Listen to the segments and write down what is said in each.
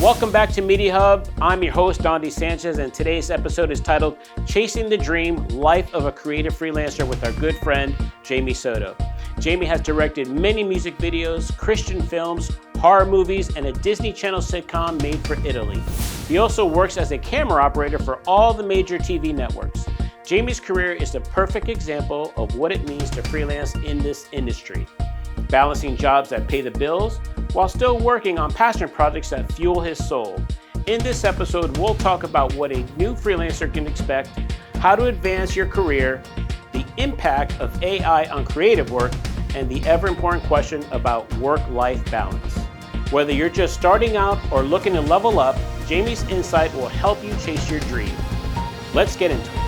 Welcome back to Media Hub. I'm your host, Dondi Sanchez, and today's episode is titled Chasing the Dream, Life of a Creative Freelancer with our good friend, Jaime Soto. Jaime has directed many music videos, Christian films, horror movies, and a Disney Channel sitcom made for Italy. He also works as a camera operator for all the major TV networks. Jaime's career is the perfect example of what it means to freelance in this industry, balancing jobs that pay the bills while still working on passion projects that fuel his soul. In this episode, we'll talk about what a new freelancer can expect, how to advance your career, the impact of AI on creative work, and the ever-important question about work-life balance. Whether you're just starting out or looking to level up, Jaime's insight will help you chase your dream. Let's get into it.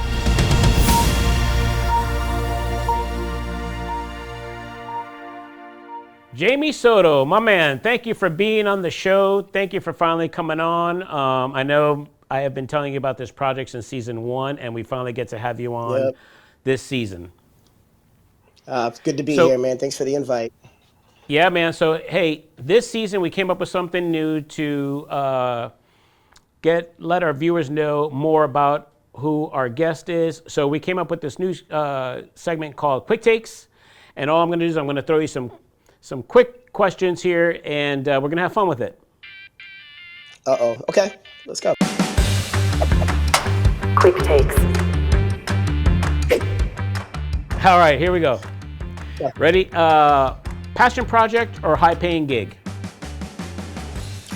Jaime Soto, my man, thank you for being on the show. Thank you for finally coming on. I know I have been telling you about this project since season 1, and we finally get to have you on this season. It's good to be here, man. Thanks for the invite. Yeah, man. So, hey, this season we came up with something new to let our viewers know more about who our guest is. So we came up with this new segment called Quick Takes, and all I'm going to do is I'm going to throw you some quick questions here, and we're going to have fun with it. Uh-oh. Okay, let's go. Quick Takes. All right, here we go. Yeah. Ready? Passion project or high-paying gig?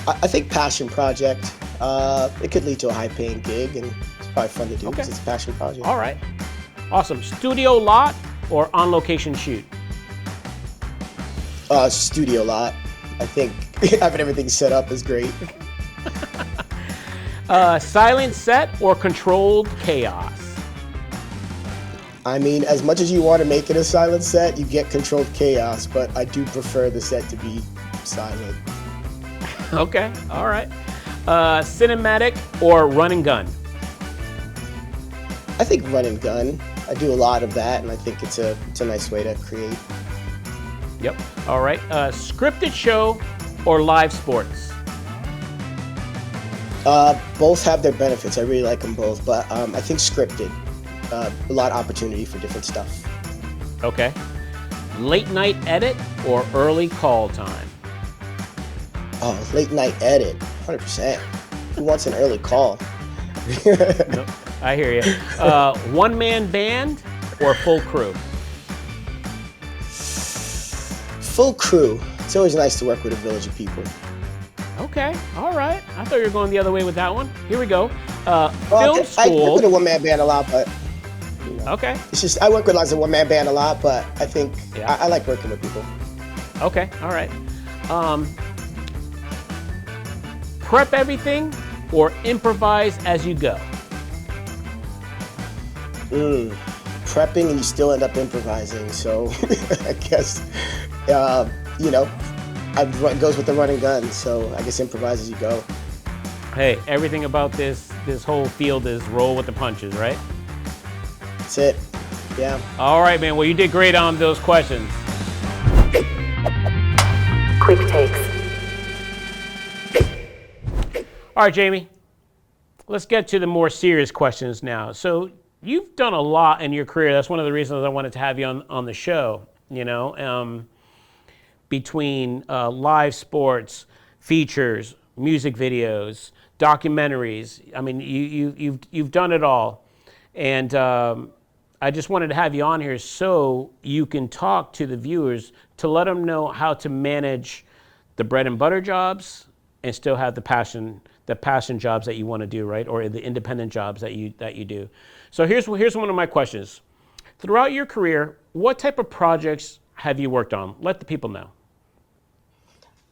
I think passion project. It could lead to a high-paying gig, and it's probably fun to do because it's a passion project. All right. Awesome. Studio lot or on-location shoot? Studio lot. I think having everything set up is great. Silent set or controlled chaos? I mean, as much as you want to make it a silent set, you get controlled chaos, but I do prefer the set to be silent. Okay, all right. Cinematic or run and gun? I think run and gun. I do a lot of that, and I think it's a nice way to create. Yep. All right. Scripted show or live sports? Both have their benefits. I really like them both, but I think scripted. A lot of opportunity for different stuff. Okay. Late night edit or early call time? Oh, late night edit, 100%. Who wants an early call? No, I hear you. One-man band or full crew? Full crew. It's always nice to work with a village of people. Okay, all right. I thought you were going the other way with that one. Here we go. Film I school. work with a one-man band a lot, but Okay. it's just I work with lots of one-man band a lot, but I think I like working with people. Okay, all right. Prep everything or improvise as you go? Prepping and you still end up improvising, so I guess it goes with the run and gun, so I guess improvise as you go. Hey, everything about this whole field is roll with the punches, right? That's it. Yeah. All right, man. Well, you did great on those questions. Quick Takes. All right, Jaime. Let's get to the more serious questions now. So you've done a lot in your career. That's one of the reasons I wanted to have you on the show, between live sports, features, music videos, documentaries. I mean, you've done it all. And I just wanted to have you on here so you can talk to the viewers to let them know how to manage the bread and butter jobs and still have the passion jobs that you want to do, right? Or the independent jobs that you do. So here's one of my questions. Throughout your career, what type of projects have you worked on? Let the people know.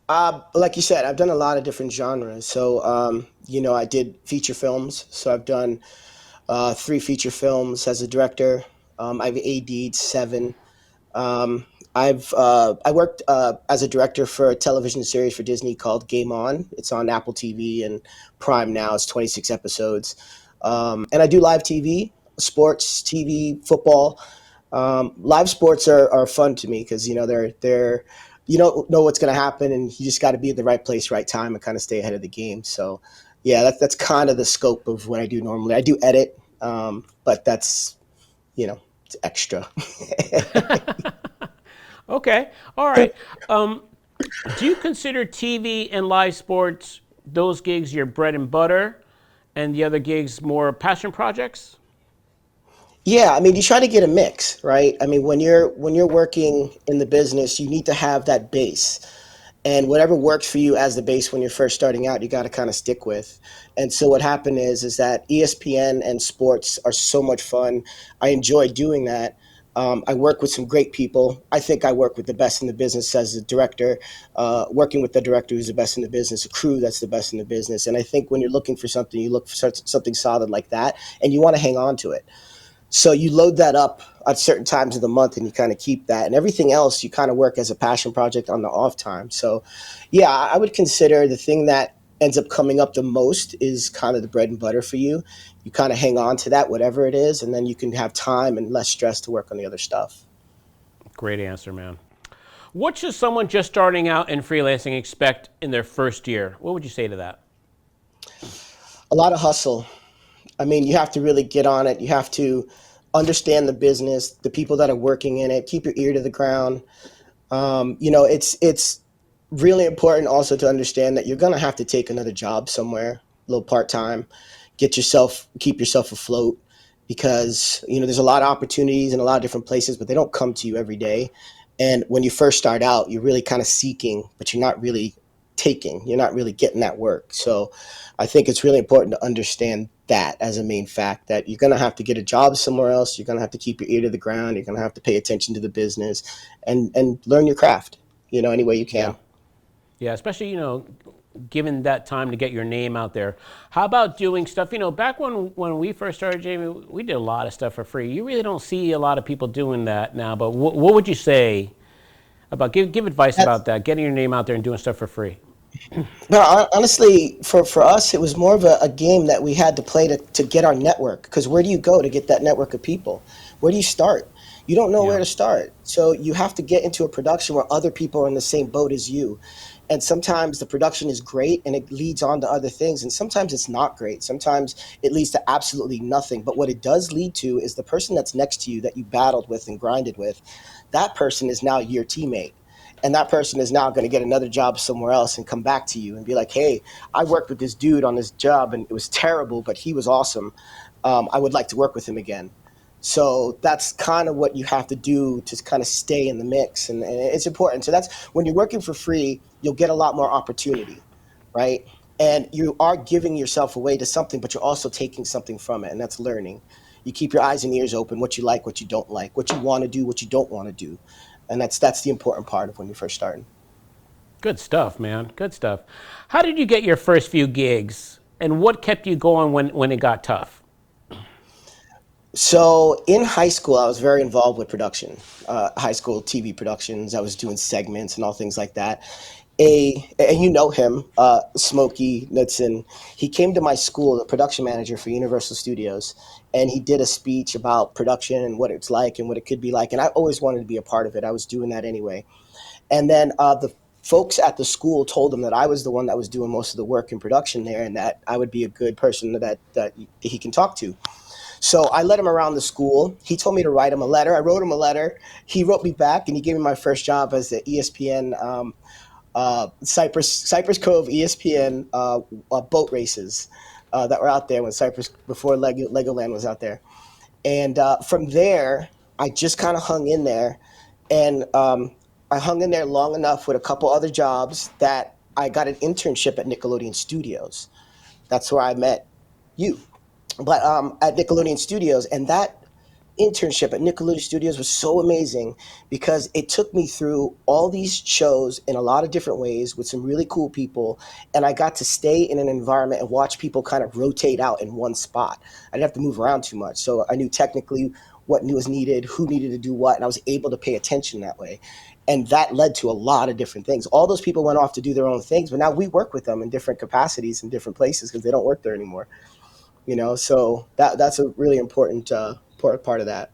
Like you said, I've done a lot of different genres. So, I did feature films. So I've done 3 feature films as a director. I've AD'd 7. I worked as a director for a television series for Disney called Game On. It's on Apple TV and Prime now. It's 26 episodes. And I do live TV, sports, TV, football. Live sports are fun to me because, they're you don't know what's going to happen, and you just got to be at the right place, right time, and kind of stay ahead of the game. So, yeah, that's kind of the scope of what I do normally. I do edit, but that's, it's extra. Okay, all right. Um, do you consider TV and live sports, those gigs, your bread and butter, and the other gigs more passion projects? Yeah, I mean, you try to get a mix, right? I mean, when you're working in the business, you need to have that base. And whatever works for you as the base when you're first starting out, you got to kind of stick with. And so what happened is that ESPN and sports are so much fun. I enjoy doing that. I work with some great people. I think I work with the best in the business as a director, working with the director who's the best in the business, a crew that's the best in the business. And I think when you're looking for something, you look for something solid like that, and you want to hang on to it. So you load that up at certain times of the month and you kind of keep that. And everything else you kind of work as a passion project on the off time. So yeah, I would consider the thing that ends up coming up the most is kind of the bread and butter for you. You kind of hang on to that, whatever it is, and then you can have time and less stress to work on the other stuff. Great answer, man. What should someone just starting out in freelancing expect in their first year? What would you say to that? A lot of hustle. I mean, you have to really get on it. You have to understand the business, the people that are working in it, keep your ear to the ground. It's really important also to understand that you're gonna have to take another job somewhere, a little part time, keep yourself afloat, because there's a lot of opportunities in a lot of different places, but they don't come to you every day. And when you first start out, you're really kind of seeking, but you're not really taking. You're not really getting that work. So I think it's really important to understand that as a main fact, that you're going to have to get a job somewhere else. You're going to have to keep your ear to the ground. You're going to have to pay attention to the business and learn your craft, any way you Yeah. can. Yeah, especially, given that time to get your name out there. How about doing stuff, back when we first started, Jamie, we did a lot of stuff for free. You really don't see a lot of people doing that now, but what would you say about, give advice That's, about that, getting your name out there and doing stuff for free? no, honestly, for us, it was more of a game that we had to play to get our network. Because where do you go to get that network of people? Where do you start? You don't know where Yeah. to start. So you have to get into a production where other people are in the same boat as you. And sometimes the production is great and it leads on to other things. And sometimes it's not great. Sometimes it leads to absolutely nothing. But what it does lead to is the person that's next to you that you battled with and grinded with, that person is now your teammate. And that person is now going to get another job somewhere else and come back to you and be like, hey, I worked with this dude on this job and it was terrible, but he was awesome. I would like to work with him again. So that's kind of what you have to do to kind of stay in the mix. And it's important. So that's when you're working for free, you'll get a lot more opportunity, right? And you are giving yourself away to something, but you're also taking something from it. And that's learning. You keep your eyes and ears open, what you like, what you don't like, what you want to do, what you don't want to do. And that's the important part of when you're first starting. Good stuff, man. Good stuff. How did you get your first few gigs, and what kept you going when it got tough? So in high school, I was very involved with production, high school TV productions. I was doing segments and all things like that. And you know him, Smokey Knudsen. He came to my school, the production manager for Universal Studios, and he did a speech about production and what it's like and what it could be like. And I always wanted to be a part of it. I was doing that anyway. And then the folks at the school told him that I was the one that was doing most of the work in production there, and that I would be a good person that he can talk to. So I led him around the school. He told me to write him a letter. I wrote him a letter. He wrote me back, and he gave me my first job as the ESPN Cypress Cove ESPN boat races that were out there when Cypress before Legoland was out there. And from there, I just kind of hung in there, and I hung in there long enough with a couple other jobs that I got an internship at Nickelodeon Studios. That's where I met you. But at Nickelodeon Studios, and that internship at Nickelodeon Studios was so amazing because it took me through all these shows in a lot of different ways with some really cool people, and I got to stay in an environment and watch people kind of rotate out in one spot. I didn't have to move around too much, so I knew technically what was needed, who needed to do what, and I was able to pay attention that way. And that led to a lot of different things. All those people went off to do their own things, but now we work with them in different capacities in different places because they don't work there anymore. So that's a really important part of that.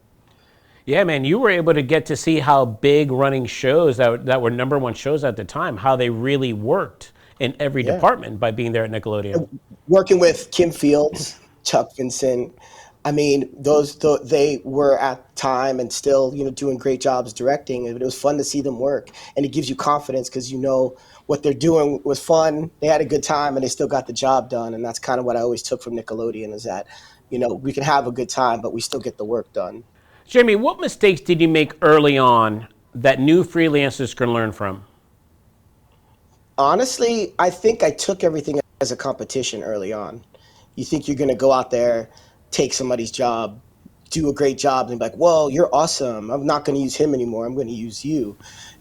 Yeah, man, you were able to get to see how big running shows that were number one shows at the time, how they really worked in every Yeah. department by being there at Nickelodeon. Working with Kim Fields, Chuck Vincent. I mean, they were at time and still, doing great jobs directing. It was fun to see them work, and it gives you confidence because what they're doing was fun. They had a good time, and they still got the job done. And that's kind of what I always took from Nickelodeon is that, we can have a good time, but we still get the work done. Jamie, what mistakes did you make early on that new freelancers can learn from? Honestly, I think I took everything as a competition early on. You think you're going to go out there, take somebody's job, do a great job, and be like, "Whoa, you're awesome. I'm not going to use him anymore. I'm going to use you."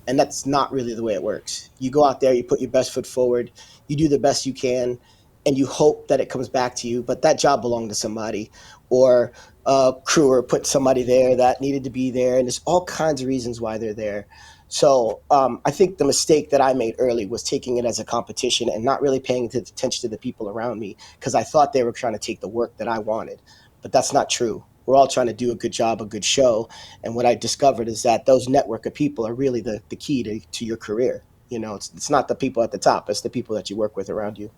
And that's not really the way it works. You go out there, you put your best foot forward, you do the best you can, and you hope that it comes back to you. But that job belonged to somebody, or a crewer put somebody there that needed to be there, and there's all kinds of reasons why they're there. So I think the mistake that I made early was taking it as a competition and not really paying attention to the people around me because I thought they were trying to take the work that I wanted. But that's not true. We're all trying to do a good job, a good show. And what I discovered is that those network of people are really the key to your career. It's not the people at the top, it's the people that you work with around you.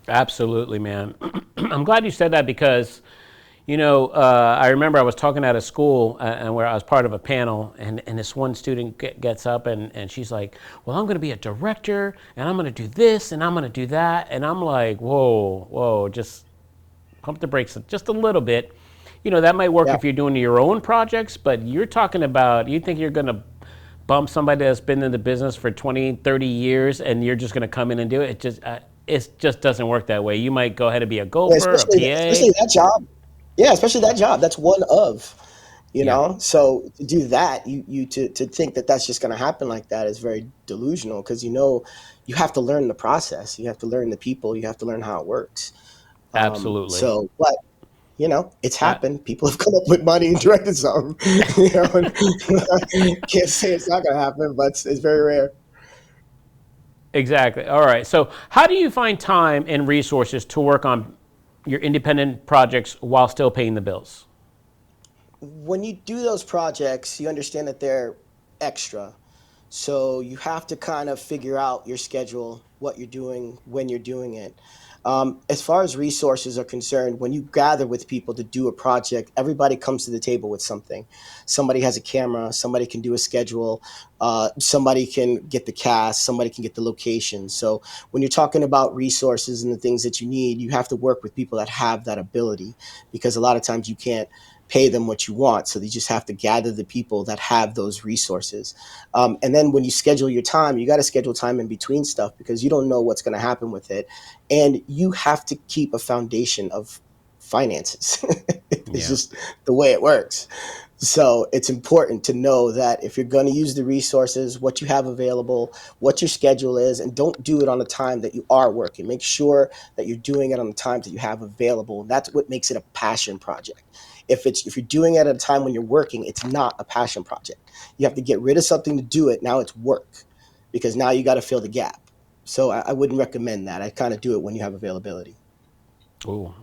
Absolutely, man. I'm glad you said that because, I remember I was talking at a school and where I was part of a panel, and this one student gets up and she's like, "Well, I'm going to be a director, and I'm going to do this, and I'm going to do that," and I'm like, "Whoa, whoa, just pump the brakes just a little bit." That might work Yeah. if you're doing your own projects, but you're talking about you think you're going to bump somebody that's been in the business for 20, 30 years, and you're just going to come in and do it. It just doesn't work that way. You might go ahead and be a Yeah, gopher, a PA. especially that job. Yeah, especially that job. That's one of, Yeah, So to do that, to think that that's just going to happen like that is very delusional because you have to learn the process, you have to learn the people, you have to learn how it works. absolutely. But it's Uh, happened. People have come up with money and directed something. And can't say it's not going to happen, but it's very rare. exactly. All right. So, how do you find time and resources to work on your independent projects while still paying the bills? When you do those projects, you understand that they're extra. So you have to kind of figure out your schedule, what you're doing, when you're doing it. As far as resources are concerned, when you gather with people to do a project, everybody comes to the table with something. Somebody has a camera, somebody can do a schedule, somebody can get the cast, somebody can get the location. So when you're talking about resources and the things that you need, you have to work with people that have that ability because a lot of times you can't pay them what you want. So you just have to gather the people that have those resources. And then when you schedule your time, you got to schedule time in between stuff because you don't know what's going to happen with it. And you have to keep a foundation of finances. It's Yeah. just the way it works. So it's important to know that if you're going to use the resources, what you have available, what your schedule is, and don't do it on the time that you are working. Make sure that you're doing it on the times that you have available. That's what makes it a passion project. If you're doing it at a time when you're working, it's not a passion project. You have to get rid of something to do it. Now it's work because now you got to fill the gap. So I wouldn't recommend that. I kind of do it when you have availability. Ooh.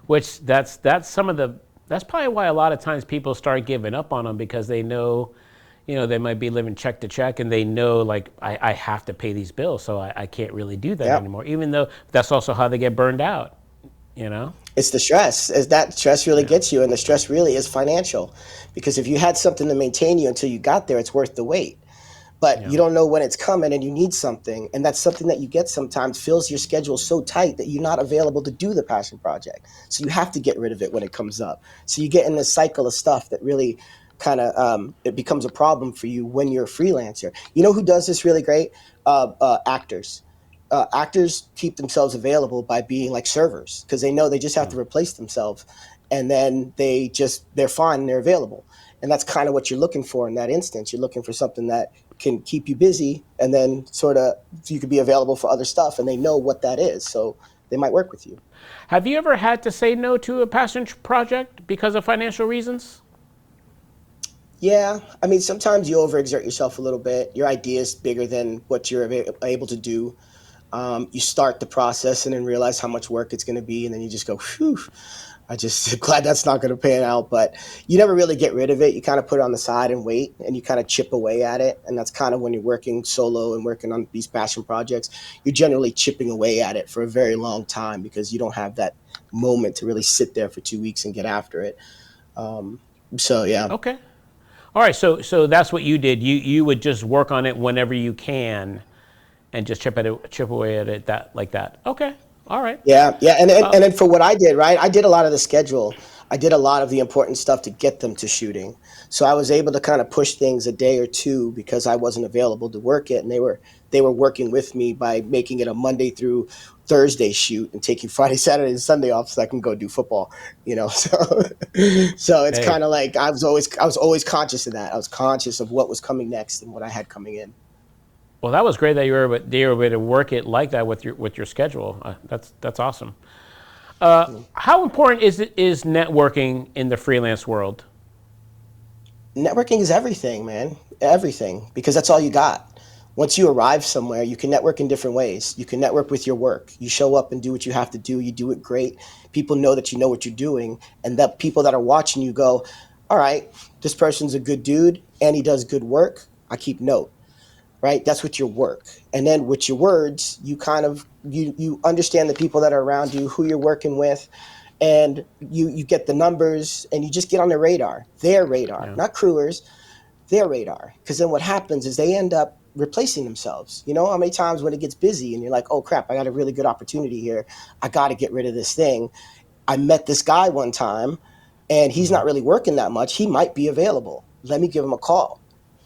Which that's some of the that's probably why a lot of times people start giving up on them because they know, they might be living check to check and they know like I have to pay these bills, so I can't really do that Yeah. anymore. Even though that's also how they get burned out, you know? It's the stress. As that stress really Yeah. gets you, and the stress really is financial. Because if you had something to maintain you until you got there, it's worth the wait. But Yeah. you don't know when it's coming and you need something. And that's something that you get sometimes fills your schedule so tight that you're not available to do the passion project. So you have to get rid of it when it comes up. So you get in this cycle of stuff that really kind of it becomes a problem for you when you're a freelancer. You know who does this really great? Actors. Actors keep themselves available by being like servers because they know they just have Yeah. to replace themselves and then they're fine and they're available. And that's kind of what you're looking for in that instance. You're looking for something that can keep you busy and then sort of you could be available for other stuff and they know what that is. So they might work with you. Have you ever had to say no to a passion project because of financial reasons? Yeah, I mean, sometimes you overexert yourself a little bit. Your idea is bigger than what you're able to do. You start the process and then realize how much work it's going to be, and then you just go, "Phew." I just glad that's not going to pan out, but you never really get rid of it. You kind of put it on the side and wait, and you kind of chip away at it. And that's kind of when you're working solo and working on these passion projects, you're generally chipping away at it for a very long time because you don't have that moment to really sit there for 2 weeks and get after it. Um, so yeah. Okay. All right. So that's what you did. You would just work on it whenever you can, and just chip away at it that like that. Okay. All right. Yeah, yeah, and then for what I did, right? I did a lot of the schedule. I did a lot of the important stuff to get them to shooting. So I was able to kind of push things a day or two because I wasn't available to work it, and they were working with me by making it a Monday through Thursday shoot and taking Friday, Saturday, and Sunday off so I can go do football. So so it's Hey. kind of like I was always conscious of that. I was conscious of what was coming next and what I had coming in. Well, that was great that you were able to work it like that with your schedule. That's awesome. How important is networking in the freelance world? Networking is everything, man. Everything, because that's all you got. Once you arrive somewhere, you can network in different ways. You can network with your work. You show up and do what you have to do. You do it great. People know that you know what you're doing, and that people that are watching you go, all right, this person's a good dude and he does good work. I keep note, right? That's with your work. And then with your words, you kind of you understand the people that are around you, who you're working with, and you get the numbers and you just get on their radar, Yeah. not crewers, their radar. Because then what happens is they end up replacing themselves. You know how many times when it gets busy and you're like, oh crap, I got a really good opportunity here. I got to get rid of this thing. I met this guy one time and he's not really working that much. He might be available. Let me give him a call.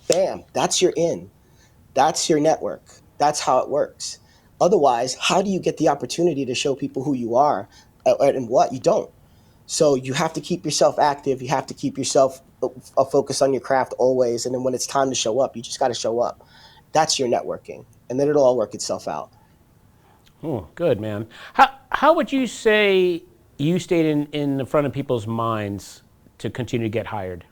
Bam, that's your in. That's your network. That's how it works. Otherwise, how do you get the opportunity to show people who you are and what you don't? So you have to keep yourself active. You have to keep yourself a focus on your craft always. And then when it's time to show up, you just got to show up. That's your networking. And then it'll all work itself out. Oh, good man. How would you say you stayed in the front of people's minds to continue to get hired?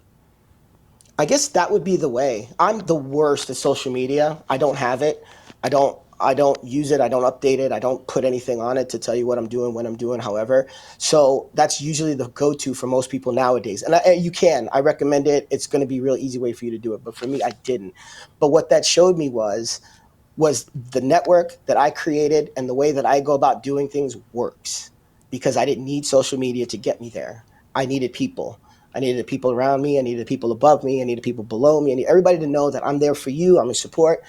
I guess that would be the way. I'm the worst at social media. I don't have it. I don't use it. I don't update it. I don't put anything on it to tell you what I'm doing, when I'm doing, however. So that's usually the go-to for most people nowadays. And you can. I recommend it. It's going to be a real easy way for you to do it. But for me, I didn't. But what that showed me was the network that I created and the way that I go about doing things works because I didn't need social media to get me there. I needed people. I needed the people around me. I needed the people above me. I needed people below me. I need everybody to know that I'm there for you. I'm in support.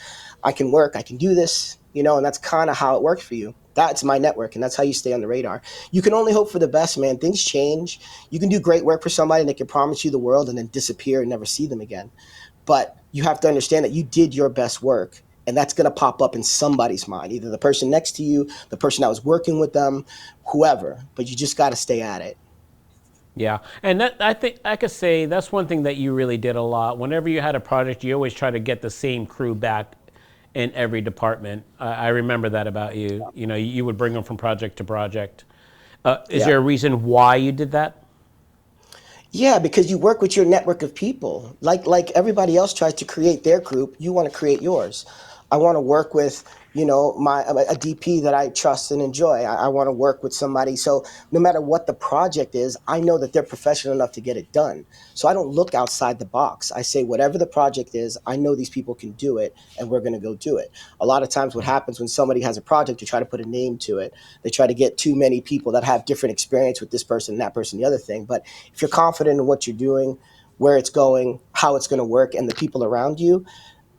I can work. I can do this, and that's kind of how it worked for you. That's my network, and that's how you stay on the radar. You can only hope for the best, man. Things change. You can do great work for somebody and they can promise you the world and then disappear and never see them again. But you have to understand that you did your best work, and that's going to pop up in somebody's mind, either the person next to you, the person that was working with them, whoever. But you just got to stay at it. Yeah, and that I think I could say that's one thing that you really did a lot. Whenever you had a project, you always try to get the same crew back in every department. I remember that about you. You know, you would bring them from project to project. Is Yeah. there a reason why you did that? Yeah, because you work with your network of people. Like everybody else tries to create their group, you want to create yours. I want to work with, my a DP that I trust and enjoy. I want to work with somebody. So no matter what the project is, I know that they're professional enough to get it done. So I don't look outside the box. I say whatever the project is, I know these people can do it and we're going to go do it. A lot of times what happens when somebody has a project, they try to put a name to it. They try to get too many people that have different experience with this person, that person, the other thing. But if you're confident in what you're doing, where it's going, how it's going to work, and the people around you,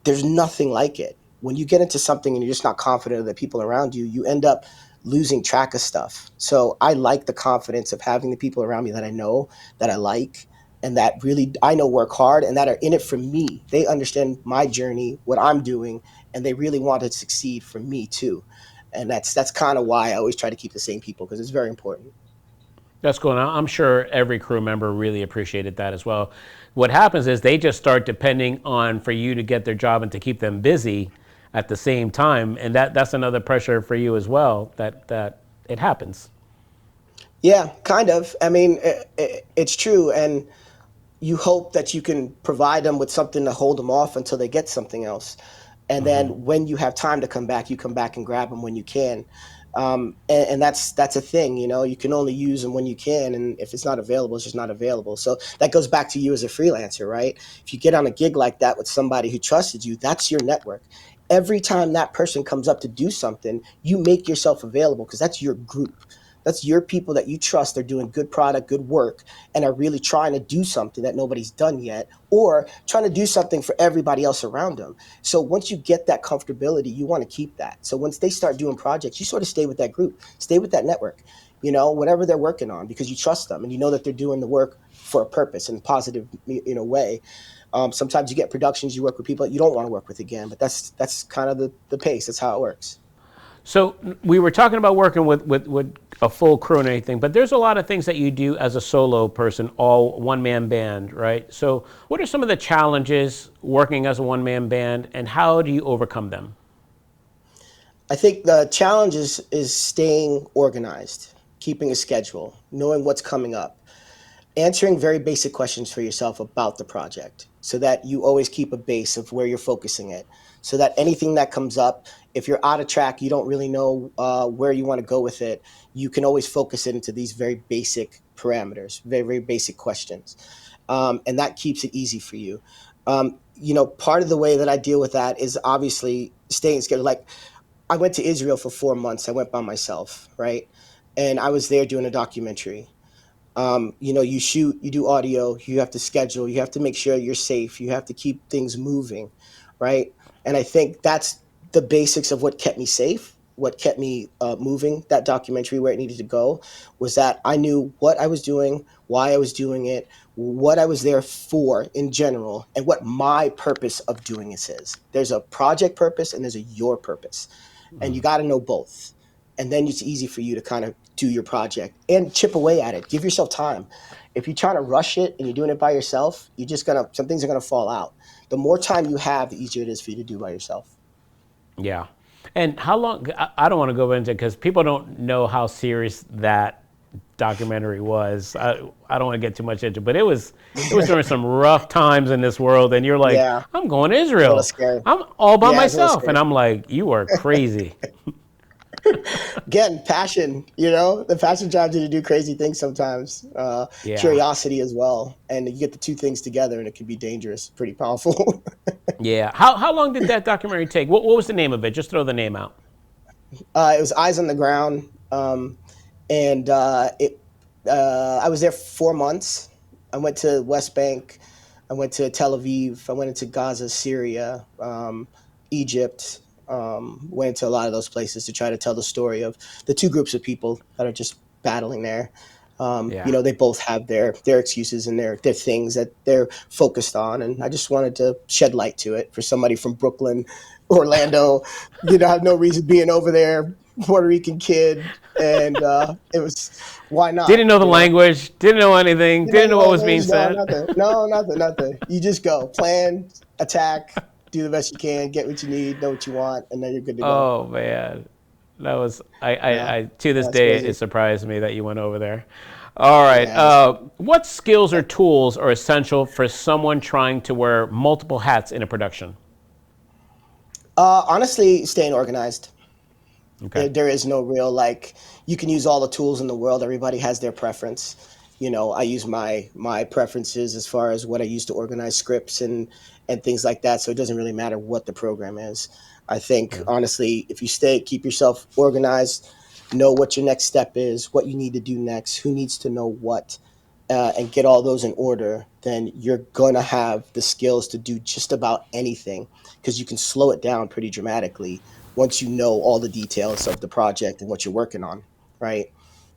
there's nothing like it. When you get into something and you're just not confident of the people around you, you end up losing track of stuff. So I like the confidence of having the people around me that I know, that I like, and that really I know work hard and that are in it for me. They understand my journey, what I'm doing, and they really want to succeed for me too. And that's kind of why I always try to keep the same people because it's very important. That's cool. And I'm sure every crew member really appreciated that as well. What happens is they just start depending on for you to get their job and to keep them busy at the same time, and that's another pressure for you as well. That it happens. Yeah, kind of. I mean, it's true. And you hope that you can provide them with something to hold them off until they get something else. And then when you have time to come back, you come back and grab them when you can. And that's a thing, you can only use them when you can, and if it's not available, it's just not available. So that goes back to you as a freelancer, right? If you get on a gig like that with somebody who trusted you, that's your network. Every time that person comes up to do something, you make yourself available because that's your group. That's your people that you trust. They're doing good product, good work, and are really trying to do something that nobody's done yet, or trying to do something for everybody else around them. So once you get that comfortability, you want to keep that. So once they start doing projects, you sort of stay with that group, stay with that network, whatever they're working on, because you trust them and you know that they're doing the work for a purpose in a positive, way. Sometimes you get productions, you work with people that you don't want to work with again, but that's kind of the pace. That's how it works. So we were talking about working with a full crew and anything, but there's a lot of things that you do as a solo person, all one-man band, right? So what are some of the challenges working as a one-man band, and how do you overcome them? I think the challenge is staying organized, keeping a schedule, knowing what's coming up, answering very basic questions for yourself about the project so that you always keep a base of where you're focusing it, so that anything that comes up, if you're out of track, you don't really know where you want to go with it, you can always focus it into these very basic parameters, very, very basic questions. And that keeps it easy for you. Part of the way that I deal with that is obviously staying scheduled. Like, I went to Israel for 4 months. I went by myself, right? And I was there doing a documentary. You shoot, you do audio, you have to schedule, you have to make sure you're safe, you have to keep things moving, right? And I think that's the basics of what kept me safe, what kept me moving. That documentary, where it needed to go, was that I knew what I was doing, why I was doing it, what I was there for in general, and what my purpose of doing this is. There's a project purpose and there's a your purpose, and you got to know both. And then it's easy for you to kind of do your project and chip away at it. Give yourself time. If you try to rush it and you're doing it by yourself, some things are gonna fall out. The more time you have, the easier it is for you to do by yourself. Yeah. And how long, I don't want to go into it because people don't know how serious that documentary was. I don't want to get too much into it, but it was during some rough times in this world, and you're like, Yeah, I'm going to it's a little Israel. scary. I'm all by Yeah, it's a little myself. And scary. I'm like, you are crazy. Again, passion. The passion drives you to do crazy things sometimes. Yeah. Curiosity as well, and you get the two things together, and it can be dangerous. Pretty powerful. Yeah. How long did that documentary take? What was the name of it? Just throw the name out. It was Eyes on the Ground, and I was there 4 months. I went to West Bank, I went to Tel Aviv, I went into Gaza, Syria, Egypt, went into a lot of those places to try to tell the story of the two groups of people that are just battling there. Yeah. They both have their excuses and their things that they're focused on, and I just wanted to shed light to it for somebody from Brooklyn, Orlando. Have no reason being over there, Puerto Rican kid, and it was, why not? Didn't know the language, didn't know anything, You know didn't the know what was being language? No, said. nothing. No, nothing, nothing. You just go, plan, attack, do the best you can, get what you need, know what you want, and then you're good to go. Oh man, that was Yeah, I to this that's day crazy. it surprised me that you went over there. All right, Yeah, that's crazy. what skills or tools are essential for someone trying to wear multiple hats in a production? Honestly, staying organized. Okay. There is no real, like, you can use all the tools in the world. Everybody has their preference. I use my preferences as far as what I use to organize scripts and things like that. So it doesn't really matter what the program is. I think Yeah. honestly, if you keep yourself organized, know what your next step is, what you need to do next, who needs to know what, and get all those in order, then you're gonna have the skills to do just about anything, because you can slow it down pretty dramatically once you know all the details of the project and what you're working on, right?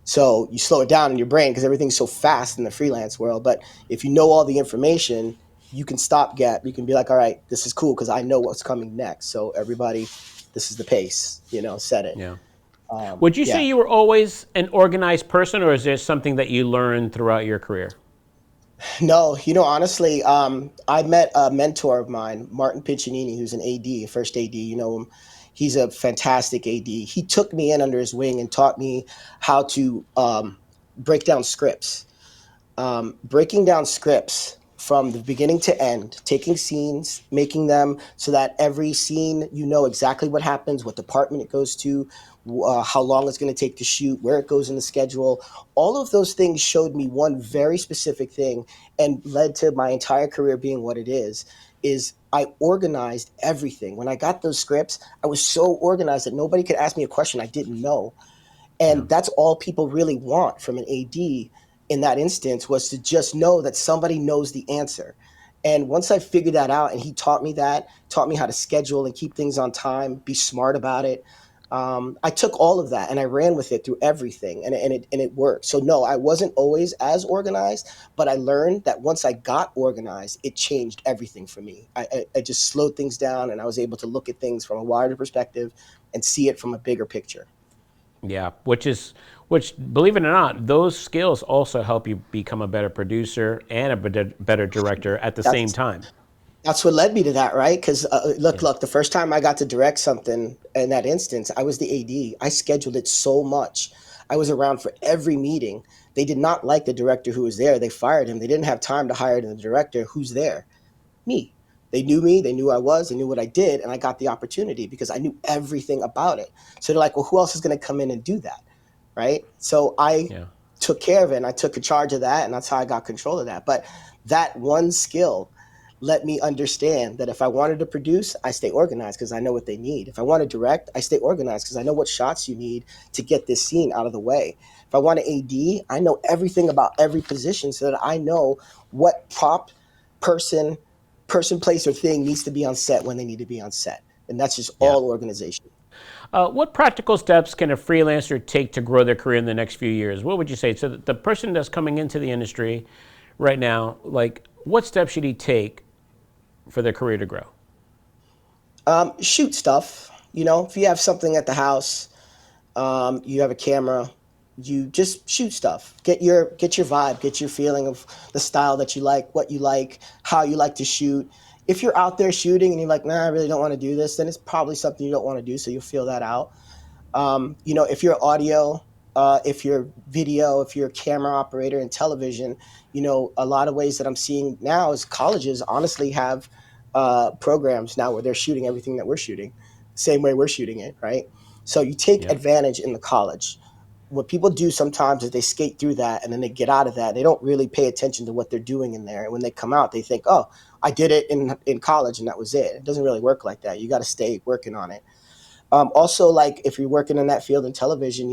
So you slow it down in your brain because everything's so fast in the freelance world. But if you know all the information, you can stop gap. You can be like, all right, this is cool because I know what's coming next. So everybody, this is the pace, set it. Yeah. Would you say Yeah. you were always an organized person, or is there something that you learned throughout your career? No, honestly, I met a mentor of mine, Martin Piccinini, who's an AD, first AD. You know him. He's a fantastic AD. He took me in under his wing and taught me how to break down scripts. Breaking down scripts from the beginning to end, taking scenes, making them so that every scene, you know exactly what happens, what department it goes to, how long it's going to take to shoot, where it goes in the schedule. All of those things showed me one very specific thing and led to my entire career being what it is I organized everything. When I got those scripts, I was so organized that nobody could ask me a question I didn't know. Yeah. And that's all people really want from an AD in that instance, was to just know that somebody knows the answer. And once I figured that out, and he taught me that, taught me how to schedule and keep things on time, be smart about it. I took all of that and I ran with it through everything, and it worked. So no, I wasn't always as organized, but I learned that once I got organized, it changed everything for me. I just slowed things down, and I was able to look at things from a wider perspective and see it from a bigger picture. Yeah, which believe it or not, those skills also help you become a better producer and a better director at the same That's time. That's what led me to that, right? Because Yeah. look, the first time I got to direct something in that instance, I was the AD. I scheduled it so much. I was around for every meeting. They did not like the director who was there. They fired him. They didn't have time to hire the director who's there. Me. They knew me. They knew I was. They knew what I did, and I got the opportunity because I knew everything about it. So they're like, "Well, who else is going to come in and do that?" Right? So I Yeah. took care of it, and I took charge of that, and that's how I got control of that. But that one skill let me understand that if I wanted to produce, I stay organized because I know what they need. If I want to direct, I stay organized because I know what shots you need to get this scene out of the way. If I want to AD, I know everything about every position so that I know what prop, person, place, or thing needs to be on set when they need to be on set. And that's just Yeah. all organization. What practical steps can a freelancer take to grow their career in the next few years? What would you say? So the person that's coming into the industry right now, like, what steps should he take for their career to grow? Shoot stuff. If you have something at the house, you have a camera, you just shoot stuff. Get your vibe, get your feeling of the style that you like, what you like, how you like to shoot. If you're out there shooting and you're like, nah, I really don't want to do this, then it's probably something you don't want to do, so you'll feel that out. If you're audio, if you're video, if you're a camera operator in television, a lot of ways that I'm seeing now is colleges honestly have programs now where they're shooting everything that we're shooting, the same way we're shooting it, right? So you take Yeah. advantage in the college. What people do sometimes is they skate through that and then they get out of that. They don't really pay attention to what they're doing in there. And when they come out, they think, oh, I did it in college and that was it. It doesn't really work like that. You got to stay working on it. Also, like if you're working in that field in television,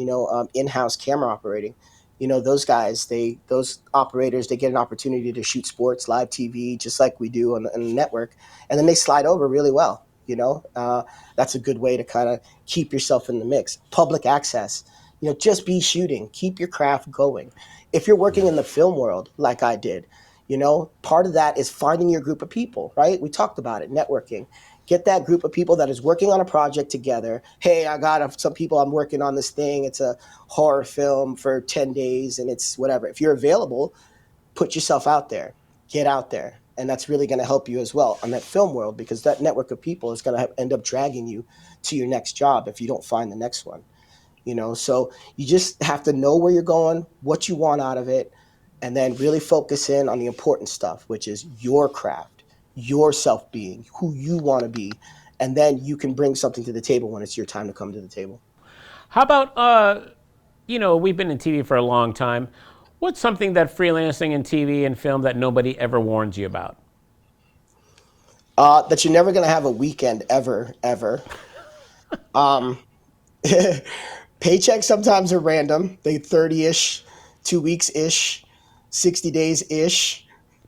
in-house camera operating, those guys, those operators, they get an opportunity to shoot sports, live TV, just like we do on the network, and then they slide over really well. That's a good way to kind of keep yourself in the mix. Public access, just be shooting, keep your craft going. If you're working Yeah. in the film world, like I did, part of that is finding your group of people, right? We talked about it, networking. Get that group of people that is working on a project together. Hey, I got some people, I'm working on this thing. It's a horror film for 10 days and it's whatever. If you're available, put yourself out there, get out there. And that's really going to help you as well on that film world, because that network of people is going to end up dragging you to your next job if you don't find the next one. So you just have to know where you're going, what you want out of it, and then really focus in on the important stuff, which is your craft, your self-being, who you want to be, and then you can bring something to the table when it's your time to come to the table. How about, we've been in TV for a long time. What's something that freelancing in TV and film that nobody ever warns you about? That you're never going to have a weekend ever, ever. Um, Paychecks sometimes are random. They 30-ish, 2 weeks-ish, 60 days-ish,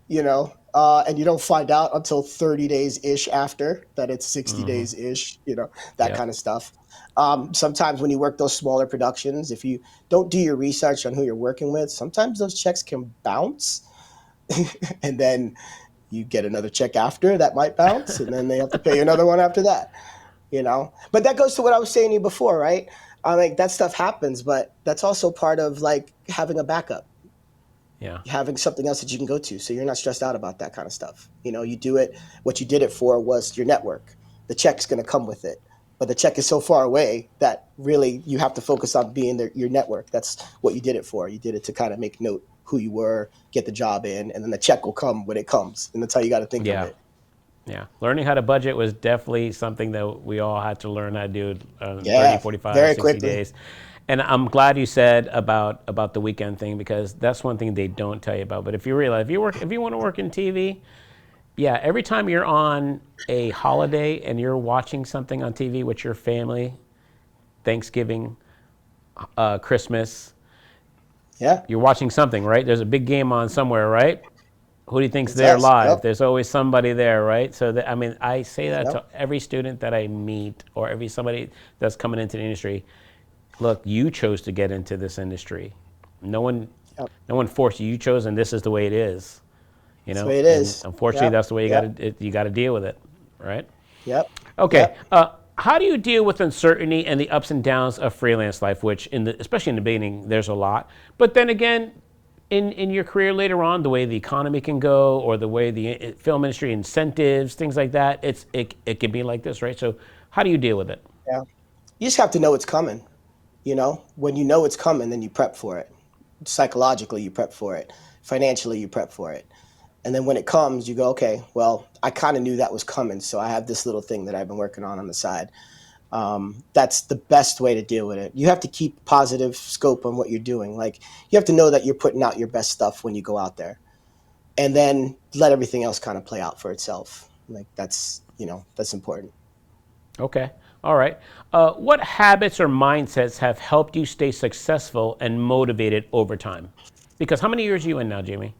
and you don't find out until 30 days-ish after that it's 60 days-ish, that Yep. kind of stuff. Sometimes when you work those smaller productions, if you don't do your research on who you're working with, sometimes those checks can bounce and then you get another check after that might bounce and then they have to pay you another one after that. But that goes to what I was saying to you before, right? I mean, that stuff happens, but that's also part of like having a backup, Yeah. having something else that you can go to, so you're not stressed out about that kind of stuff. You do it. What you did it for was your network. The check's going to come with it, but the check is so far away that really you have to focus on being your network. That's what you did it for. You did it to kind of make note who you were, get the job in, and then the check will come when it comes, and that's how you got to think of Yeah. it. Yeah. Learning how to budget was definitely something that we all had to learn how to do in 30, Yeah, 45, very 60 quickly. days. And I'm glad you said about the weekend thing, because that's one thing they don't tell you about. But if you realize, if you want to work in TV, yeah, every time you're on a holiday and you're watching something on TV with your family, Thanksgiving, Christmas, Yeah, you're watching something, right? There's a big game on somewhere, right? Who do you think's it there does. live? Yep. There's always somebody there, right? So that, I mean, I say that Yep. to every student that I meet, or every somebody that's coming into the industry. Look, you chose to get into this industry. No one, Yep. no one forced you. You chose, and this is the way it is. That's the way it And is. unfortunately, Yep. that's the way Yep. you got to deal with it, right? Yep. Okay. Yep. How do you deal with uncertainty and the ups and downs of freelance life, which, especially in the beginning, there's a lot. But then again, in your career later on, the way the economy can go, or the way the film industry incentives, things like that, it can be like this, right? So how do you deal with it? Yeah. You just have to know it's coming. When you know it's coming, then you prep for it. Psychologically, you prep for it. Financially, you prep for it. And then when it comes, you go, okay, well, I kind of knew that was coming. So I have this little thing that I've been working on the side. That's the best way to deal with it. You have to keep positive scope on what you're doing. Like, you have to know that you're putting out your best stuff when you go out there, and then let everything else kind of play out for itself. Like, that's important. Okay. All right. What habits or mindsets have helped you stay successful and motivated over time? Because how many years are you in now, Jamie?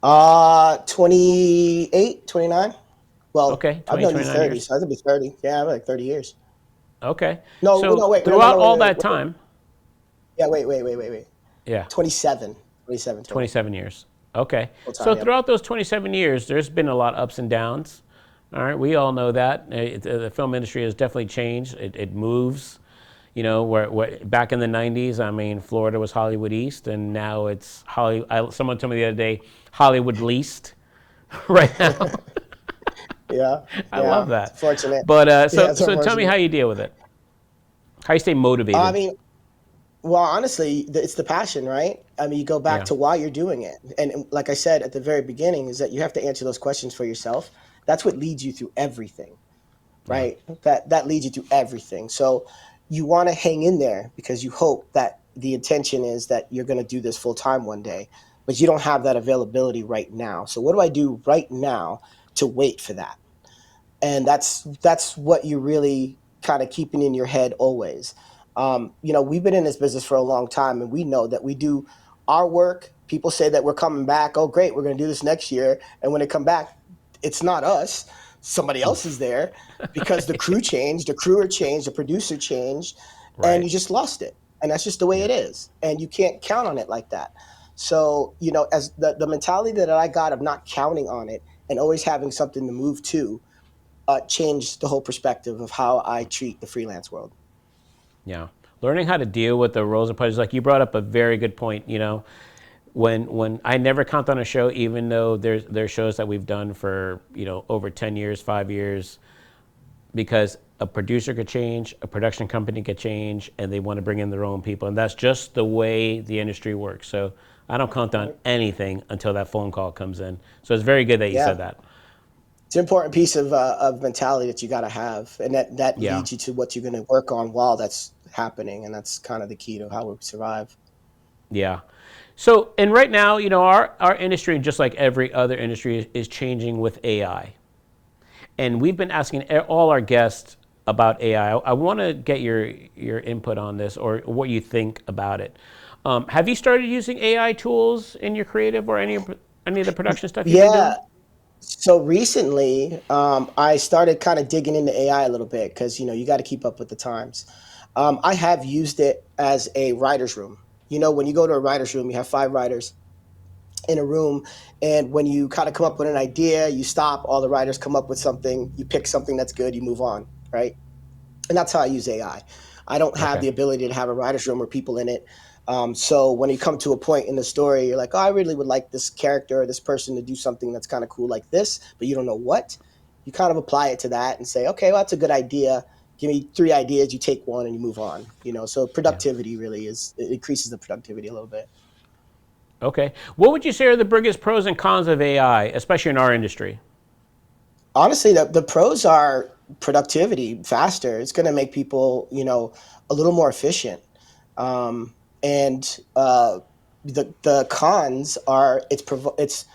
28, 29. Well, Okay, I've 20, known you 29 30, years. so I think it's 30. Yeah, I'm like 30 years. Okay. No, no, So wait, no, no, throughout no, wait, all wait, that wait. time, Yeah, wait. yeah, 27, 27 total 27 years. Okay. full So time. Yep. throughout those 27 years, there's been a lot of ups and downs. All right. We all know that. The film industry has definitely changed. It moves. Where back in the 90s, I mean, Florida was Hollywood East, and now it's Hollywood. Someone told me the other day, Hollywood Least right now. Yeah, I love yeah. that. It's fortunate. But Yeah, it's so tell me unfortunate. how you deal with it. How you stay I motivated. mean, well, honestly, it's the passion, right? I mean, you go back Yeah. to why you're doing it. And like I said at the very beginning, is that you have to answer those questions for yourself. That's what leads you through everything, Yeah. right? That leads you through everything. So you want to hang in there because you hope that the intention is that you're going to do this full time one day, but you don't have that availability right now. So what do I do right now to wait for that? And that's what you're really kind of keeping in your head always. We've been in this business for a long time, and we know that we do our work. People say that we're coming back. Oh, great, we're going to do this next year. And when they come back, it's not us. Somebody else is there because the crew changed, the crewer changed, the producer changed, and Right. you just lost it. And that's just the way Yeah. it is. And you can't count on it like that. So, as the mentality that I got of not counting on it and always having something to move to, changed the whole perspective of how I treat the freelance world. Yeah. Learning how to deal with the roles and punches. Like you brought up a very good point. When I never count on a show, even though there's shows that we've done for over 10 years, 5 years, because a producer could change, a production company could change, and they want to bring in their own people, and that's just the way the industry works. So I don't count on Right. anything until that phone call comes in. So it's very good that you said Yeah, that. it's an important piece of mentality that you got to have, and that Yeah. leads you to what you're going to work on while that's happening, and that's kind of the key to how we survive. Yeah. So, and right now, our industry, just like every other industry, is changing with AI. And we've been asking all our guests about AI. I want to get your input on this, or what you think about it. Have you started using AI tools in your creative, or any of the production stuff you've been Yeah. doing? So recently, I started kind of digging into AI a little bit because you got to keep up with the times. I have used it as a writer's room. When you go to a writer's room, you have five writers in a room, and when you kind of come up with an idea, you stop. All the writers come up with something. You pick something that's good. You move on, right? And that's how I use AI. I don't have Okay. the ability to have a writer's room or people in it. So when you come to a point in the story, you're like, oh, I really would like this character or this person to do something that's kind of cool like this, but you don't know what. You kind of apply it to that and say, okay, well, that's a good idea. Give me three ideas. You take one and you move on. So Yeah. productivity really it increases the productivity a little bit. Okay. What would you say are the biggest pros and cons of AI, especially in our industry? Honestly, the pros are productivity faster. It's going to make people, a little more efficient. And the cons are it's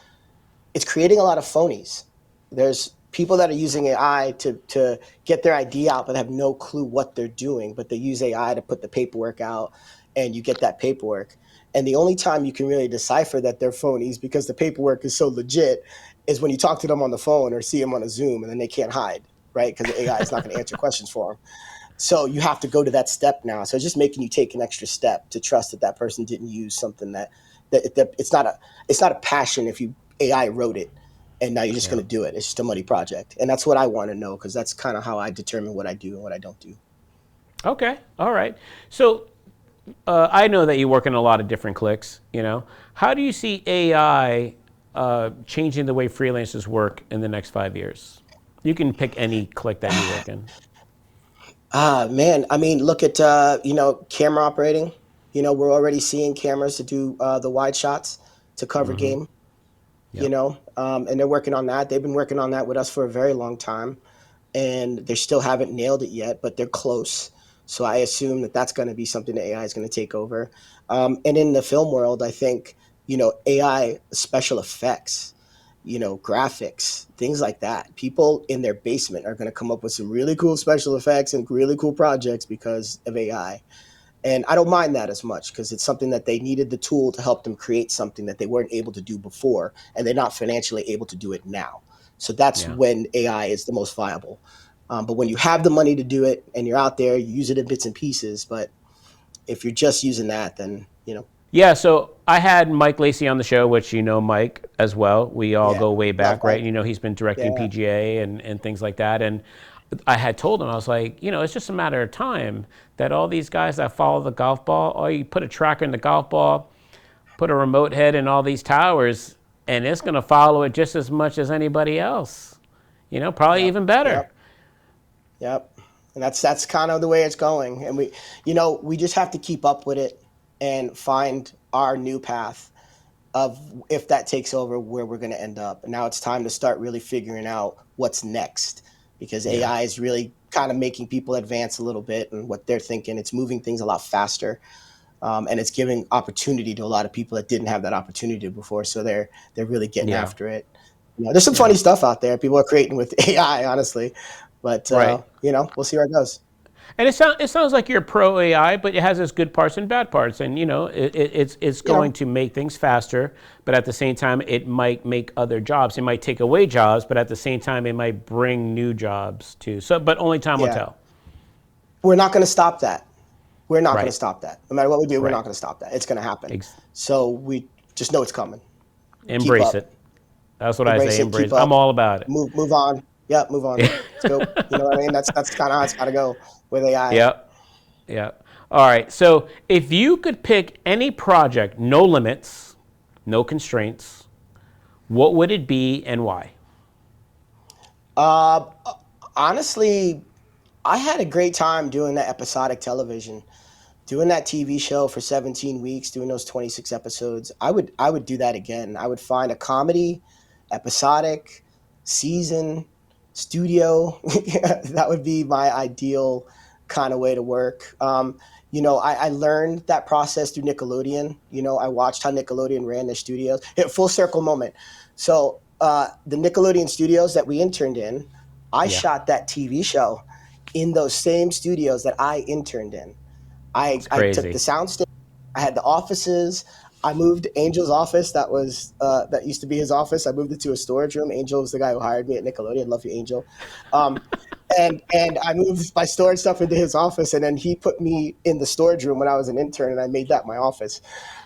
creating a lot of phonies. There's people that are using AI to get their idea out, but have no clue what they're doing. But they use AI to put the paperwork out, and you get that paperwork. And the only time you can really decipher that they're phonies, because the paperwork is so legit, is when you talk to them on the phone or see them on a Zoom, and then they can't hide, right? Because the AI is not going to answer questions for them. So you have to go to that step now. So it's just making you take an extra step to trust that that person didn't use something that it's not a passion if you AI wrote it and now you're just Yeah. going to do it. It's just a money project. And that's what I want to know, because that's kind of how I determine what I do and what I don't do. Okay. All right. So I know that you work in a lot of different clicks. How do you see AI changing the way freelancers work in the next 5 years? You can pick any click that you work in. Man, I mean, look at camera operating. We're already seeing cameras to do the wide shots to cover game. Yep. And they're working on that. They've been working on that with us for a very long time, and they still haven't nailed it yet, but they're close. So I assume that that's going to be something that AI is going to take over. And in the film world, I think AI special effects, graphics, things like that. People in their basement are going to come up with some really cool special effects and really cool projects because of AI. And I don't mind that as much, because it's something that they needed the tool to help them create something that they weren't able to do before, and they're not financially able to do it now. So that's Yeah. when AI is the most viable. But when you have the money to do it and you're out there, you use it in bits and pieces. But if you're just using that, then, Yeah, so I had Mike Lacey on the show, which you know Mike as well. We all yeah, go way love back, right? Mike. He's been directing Yeah, PGA and things like that. And I had told him, I was like, it's just a matter of time that all these guys that follow the golf ball, or you put a tracker in the golf ball, put a remote head in all these towers, and it's going to follow it just as much as anybody else. Probably yep, even better. yep, yep. And that's kind of the way it's going. And we just have to keep up with it and find our new path of, if that takes over, where we're going to end up. And now it's time to start really figuring out what's next, because Yeah. AI is really kind of making people advance a little bit and what they're thinking. It's moving things a lot faster, and it's giving opportunity to a lot of people that didn't have that opportunity before. So they're really getting Yeah. after it. There's some Yeah. funny stuff out there people are creating with AI, honestly, but Right. we'll see where it goes. And it sounds like you're pro AI, but it has its good parts and bad parts. And it's You going know, to make things faster, but at the same time, it might make other jobs. It might take away jobs, but at the same time, it might bring new jobs too. So, but only time will yeah, tell. we're not going to stop that. We're not going to Right. stop that. No matter what we do, we're Right. not going to stop that. It's going to happen. Ex- So we just know it's coming. Keep Embrace up, it. That's what I embrace say. it, Embrace. keep I'm up, all about it. move on. Yep, move on. Let's go. You know what I mean? That's kind of how it's got to go with AI. Yep. Yep. All right. So, if you could pick any project, no limits, no constraints, what would it be and why? Uh, Honestly, I had a great time doing that episodic television, doing that TV show for 17 weeks, doing those 26 episodes. I would do that again. I would find a comedy, episodic, season, studio. That would be my ideal kind of way to work. I learned that process through Nickelodeon. I watched how Nickelodeon ran their studios. Full circle moment. So the Nickelodeon studios that we interned in, I Yeah. shot that TV show in those same studios that I interned in. I, It's I took the crazy. soundstage. I had the offices. I moved Angel's office. That used to be his office. I moved it to a storage room. Angel was the guy who hired me at Nickelodeon. Love you, Angel. Um, and I moved my storage stuff into his office, and then he put me in the storage room when I was an intern, and I made that my office.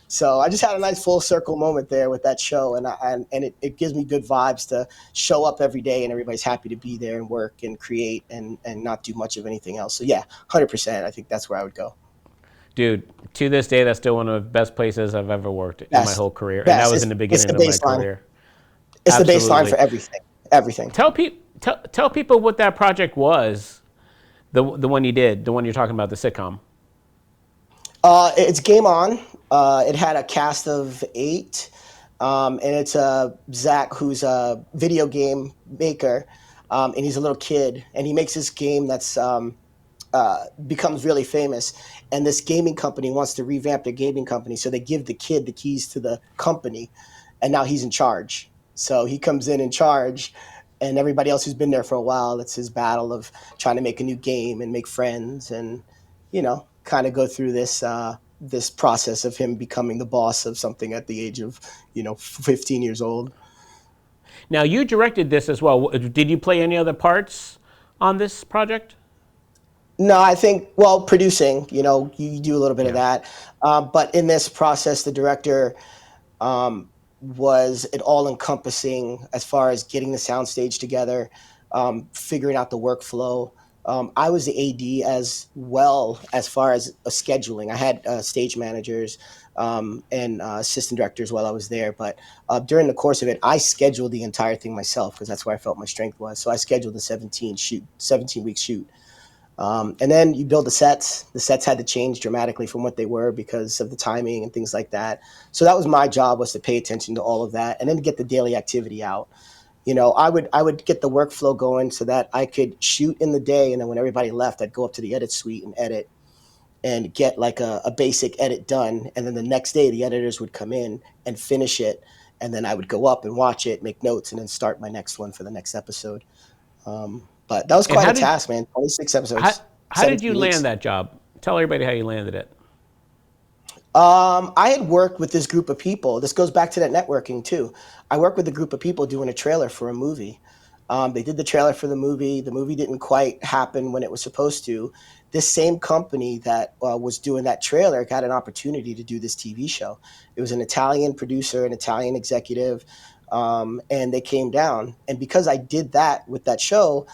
So I just had a nice full circle moment there with that show, and it gives me good vibes to show up every day and everybody's happy to be there and work and create and not do much of anything else. So yeah, 100%. I think that's where I would go. Dude, to this day, that's still one of the best places I've ever worked in my Best, whole career, and that best. was It's in the it's the beginning of my baseline. career. It's the baseline for Absolutely. everything. Everything. Tell people what that project was. The one you did, the one you're talking about, the sitcom. It's Game On. It had a cast of 8, and it's Zach, who's a video game maker. and he's a little kid, and he makes this game that's becomes really famous. And this gaming company wants to revamp their gaming company, so they give the kid the keys to the company, and now he's in charge. So he comes in charge, and everybody else who's been there for a while, it's his battle of trying to make a new game and make friends, and kind of go through this process of him becoming the boss of something at the age of 15 years old. Now, you directed this as well. Did you play any other parts on this project? No, I think, well, producing, you do a little bit of Yeah. that. But in this process, the director was it all encompassing as far as getting the soundstage together, figuring out the workflow. I was the AD as well as far as scheduling. I had stage managers and assistant directors while I was there. But during the course of it, I scheduled the entire thing myself because that's where I felt my strength was. So I scheduled the 17-week shoot. And then you build the sets. The sets had to change dramatically from what they were because of the timing and things like that. So that was my job, was to pay attention to all of that and then get the daily activity out. I would get the workflow going so that I could shoot in the day, and then when everybody left, I'd go up to the edit suite and edit and get like a basic edit done. And then the next day, the editors would come in and finish it, and then I would go up and watch it, make notes, and then start my next one for the next episode. But that was And quite a task, man. 26 episodes. How did you 17 weeks. land that job? Tell everybody how you landed it. I had worked with this group of people. This goes back to that networking too. I worked with a group of people doing a trailer for a movie. They did the trailer for the movie. The movie didn't quite happen when it was supposed to. This same company that was doing that trailer got an opportunity to do this TV show. It was an Italian producer, an Italian executive, and they came down. And because I did that with that show,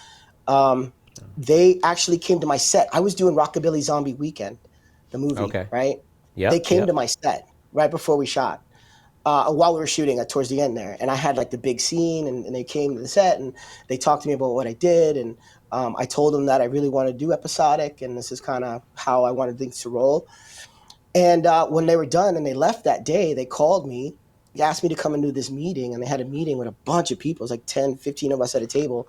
they actually came to my set. I was doing Rockabilly Zombie Weekend, the movie, right? They came to my set right before we shot, while we were shooting towards the end there. And I had like the big scene, and they came to the set and they talked to me about what I did. And I told them that I really want to do episodic, and this is kind of how I wanted things to roll. And when they were done and they left that day, they called me. They asked me to come and do this meeting, and they had a meeting with a bunch of people. It was like 10, 15 of us at a table.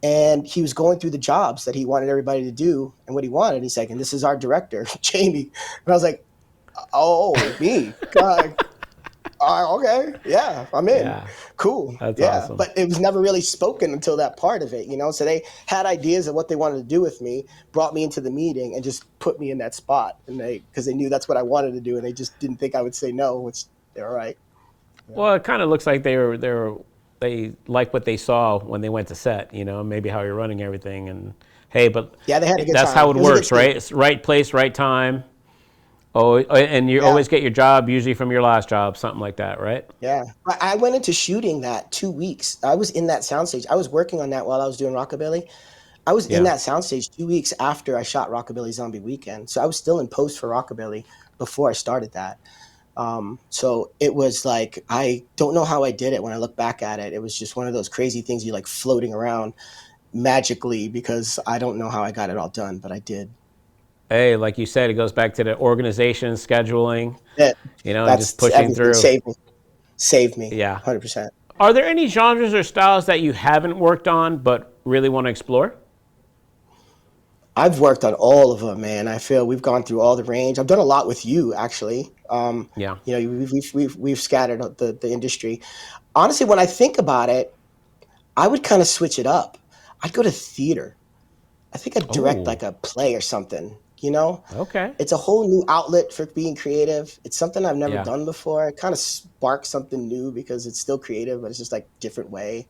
And he was going through the jobs that he wanted everybody to do and what he wanted. He's like, and this is our director, Jaime. And I was like, oh, me? God. Okay, yeah, I'm in. Yeah. Cool. That's awesome. But it was never really spoken until that part of it, So they had ideas of what they wanted to do with me, brought me into the meeting, and just put me in that spot. And because they knew that's what I wanted to do, and they just didn't think I would say no, which they're all right. Yeah. Well, it kind of looks like they like what they saw when they went to set. Maybe how you're running everything, and hey, but yeah, they had a good that's time. how it works, right? It's right place, right time. Oh, and you always get your job usually from your last job, something like that, right? Yeah. I went into shooting that 2 weeks. I was in that soundstage. I was working on that while I was doing Rockabilly. I was in that soundstage 2 weeks after I shot Rockabilly Zombie Weekend. So I was still in post for Rockabilly before I started that. So it was like, I don't know how I did it when I look back at it. It was just one of those crazy things you like floating around magically, because I don't know how I got it all done, but I did. Hey, like you said, it goes back to the organization, scheduling, That's just pushing through. Saved me. Yeah. 100%. Are there any genres or styles that you haven't worked on but really want to explore? I've worked on all of them, man. I feel we've gone through all the range. I've done a lot with you, actually. We've scattered the industry. Honestly, when I think about it, I would kind of switch it up. I'd go to theater. I think I'd direct like a play or something. Okay. It's a whole new outlet for being creative. It's something I've never done before. It kind of sparks something new because it's still creative, but it's just like different way.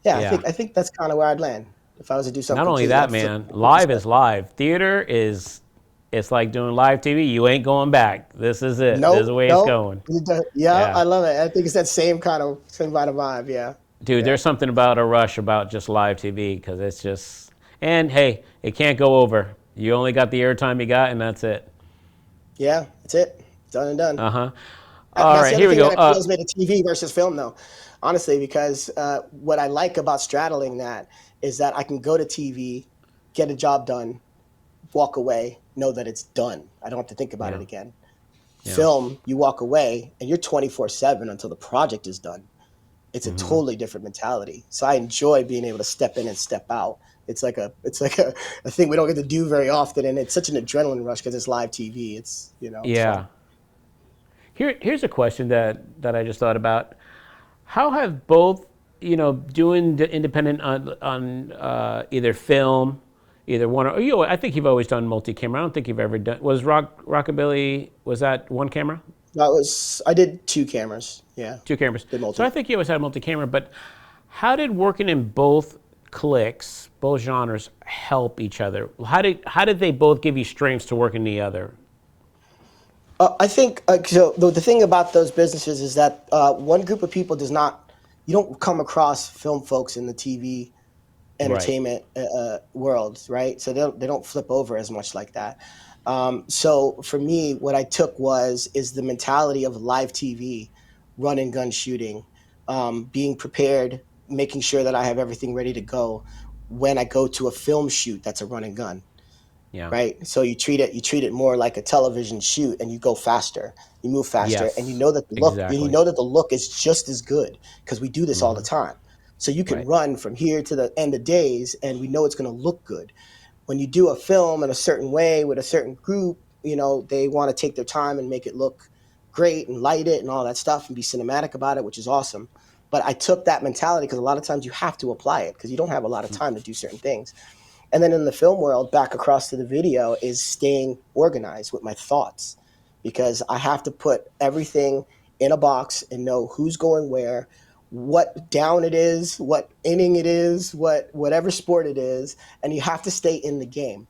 I think that's kind of where I'd land if I was to do something. Not only that, man, live is live. Theater it's like doing live TV. You ain't going back. This is it. This is the way it's going. Yeah, I love it. I think it's that same kind of vibe. Yeah. Dude, there's something about a rush about just live TV, because it's just, and hey, it can't go over. You only got the airtime you got, and that's it. Yeah, that's it. Done and done. All that's right, here we go. That made a TV versus film, though, honestly, because what I like about straddling that is that I can go to TV, get a job done, walk away, know that it's done. I don't have to think about it again. Yeah. Film, you walk away, and you're 24/7 until the project is done. It's a Hmm. totally different mentality. So I enjoy being able to step in and step out. It's like a thing we don't get to do very often, and it's such an adrenaline rush because it's live TV. It's Yeah. fun. Here's a question that I just thought about. How have both, doing the independent on either film, either one or I think you've always done multi-camera. I don't think you've ever done. Was Rockabilly, was that one camera? I did two cameras. Yeah, Two cameras. did So I multi. think you always had multi-camera, but how did working in both cliques, both genres, help each other? How did they both give you strengths to work in the other? I think so. The thing about those businesses is that one group of people does not. You don't come across film folks in the TV Right. entertainment world, right? So they don't flip over as much like that. So for me, what I took is the mentality of live TV, run and gun shooting, being prepared, making sure that I have everything ready to go when I go to a film shoot that's a run and gun, Yeah. right? So you treat it more like a television shoot, and you go faster, you move faster, and you Yes. know that the look and you Exactly. know that the look is just as good because we do this all the Hmm. time. So you can Right. run from here to the end of days, and we know it's going to look good. When you do a film in a certain way with a certain group, they want to take their time and make it look great and light it and all that stuff and be cinematic about it, which is awesome. But I took that mentality because a lot of times you have to apply it because you don't have a lot of time to do certain things. And then in the film world, back across to the video, is staying organized with my thoughts because I have to put everything in a box and know who's going where, what down it is, what inning it is, whatever sport it is, and you have to stay in the game.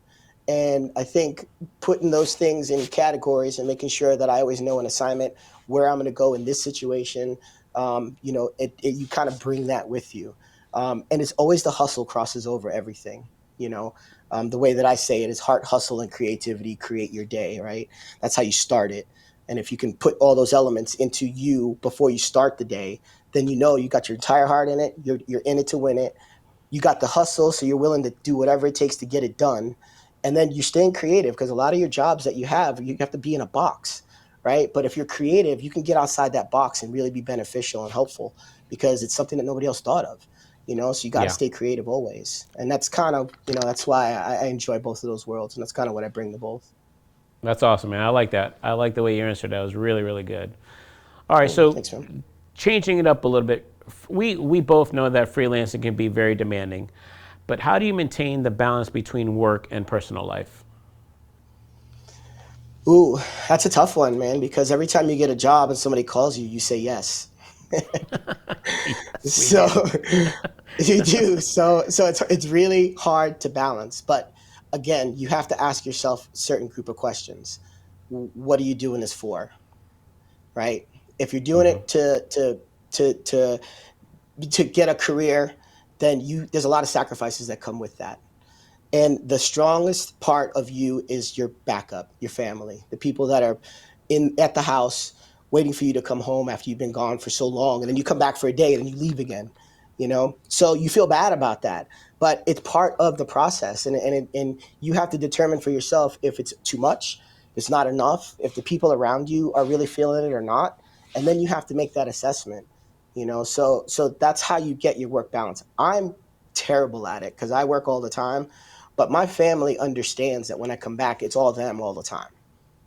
And I think putting those things in categories and making sure that I always know an assignment where I'm going to go in this situation, you kind of bring that with you. And it's always the hustle crosses over everything. You know, the way that I say it is heart, hustle, and creativity create your day, right? That's how you start it. And if you can put all those elements into you before you start the day, then you got your entire heart in it. You're in it to win it. You got the hustle, so you're willing to do whatever it takes to get it done. And then you're staying creative because a lot of your jobs that you have to be in a box, right? But if you're creative, you can get outside that box and really be beneficial and helpful because it's something that nobody else thought of. So you got to Yeah. stay creative always, and that's kind of that's why I enjoy both of those worlds, and that's kind of what I bring to both. That's awesome, man. I like that. I like the way you answered. That was really, really good. All right, Cool, so thanks, man. changing it up a little bit, we both know that freelancing can be very demanding, but how do you maintain the balance between work and personal life? Ooh, that's a tough one, man, because every time you get a job and somebody calls you, you say yes. Yes, we So do. you do. So it's really hard to balance. But again, you have to ask yourself a certain group of questions. What are you doing this for? Right? If you're doing Hmm. it to to get a career, then you there's a lot of sacrifices that come with that. And the strongest part of you is your backup, your family, the people that are in at the house waiting for you to come home after you've been gone for so long, and then you come back for a day and then you leave again. So you feel bad about that, but it's part of the process, and you have to determine for yourself if it's too much, if it's not enough, if the people around you are really feeling it or not, and then you have to make that assessment. So that's how you get your work balance. I'm terrible at it because I work all the time, but my family understands that when I come back, it's all them all the time,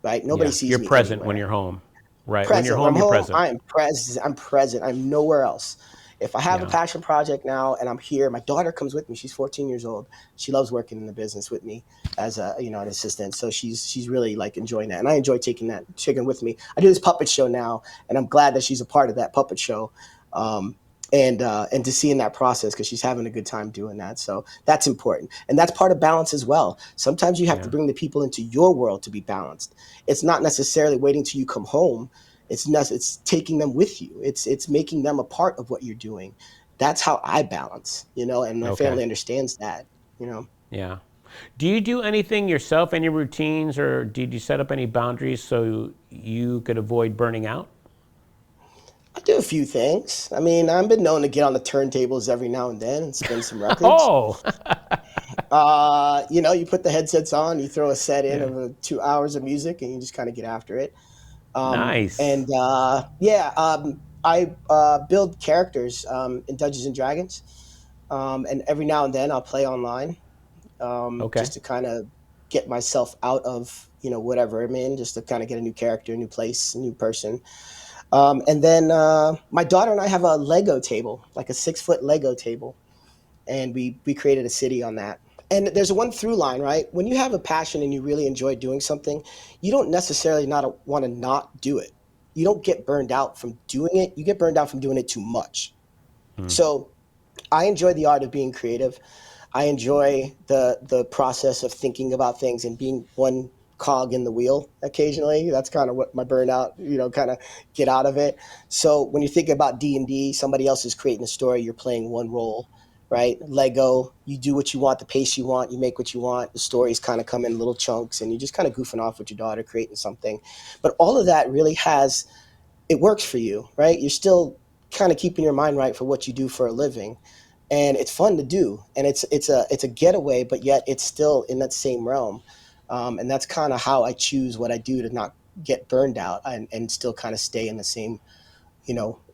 right? Nobody Yeah, you're sees me present when anywhere. you're home. Right. When you're Present. When home, I'm you're home, present. I am present. I'm present. I'm nowhere else. If I have a Yeah. passion project now and I'm here, my daughter comes with me. She's 14 years old. She loves working in the business with me as an assistant. So she's really like enjoying that, and I enjoy taking that chicken with me. I do this puppet show now, and I'm glad that she's a part of that puppet show. Um, and to see in that process because she's having a good time doing that, so that's important, and that's part of balance as well. Sometimes you have to Yeah. bring the people into your world to be balanced. It's not necessarily waiting till you come home. It's taking them with you. It's making them a part of what you're doing. That's how I balance, and my Okay. family understands that. Yeah. Do you do anything yourself, any routines, or did you set up any boundaries so you could avoid burning out? I do a few things. I mean, I've been known to get on the turntables every now and then and spin some records. Oh, You put the headsets on, you throw a set in yeah. of 2 hours of music, and you just kind of get after it. Nice. And yeah, I build characters in Dungeons and Dragons, and every now and then I'll play online, Okay. just to kind of get myself out of whatever I'm in, just to kind of get a new character, a new place, a new person. And then my daughter and I have a Lego table, like a 6 foot Lego table, and we created a city on that. And there's one through line, right? When you have a passion and you really enjoy doing something, you don't necessarily not want to not do it. You don't get burned out from doing it. You get burned out from doing it too much. So I enjoy the art of being creative. I enjoy the process of thinking about things and being one cog in the wheel occasionally. That's kind of what my burnout, kind of get out of it. So when you think about D&D, somebody else is creating a story, you're playing one role, right? Lego, you do what you want, the pace you want, you make what you want. The stories kind of come in little chunks and you're just kind of goofing off with your daughter, creating something. But all of that really it works for you, right? You're still kind of keeping your mind right for what you do for a living, and it's fun to do, and it's a getaway, but yet it's still in that same realm, and that's kind of how I choose what I do to not get burned out and still kind of stay in the same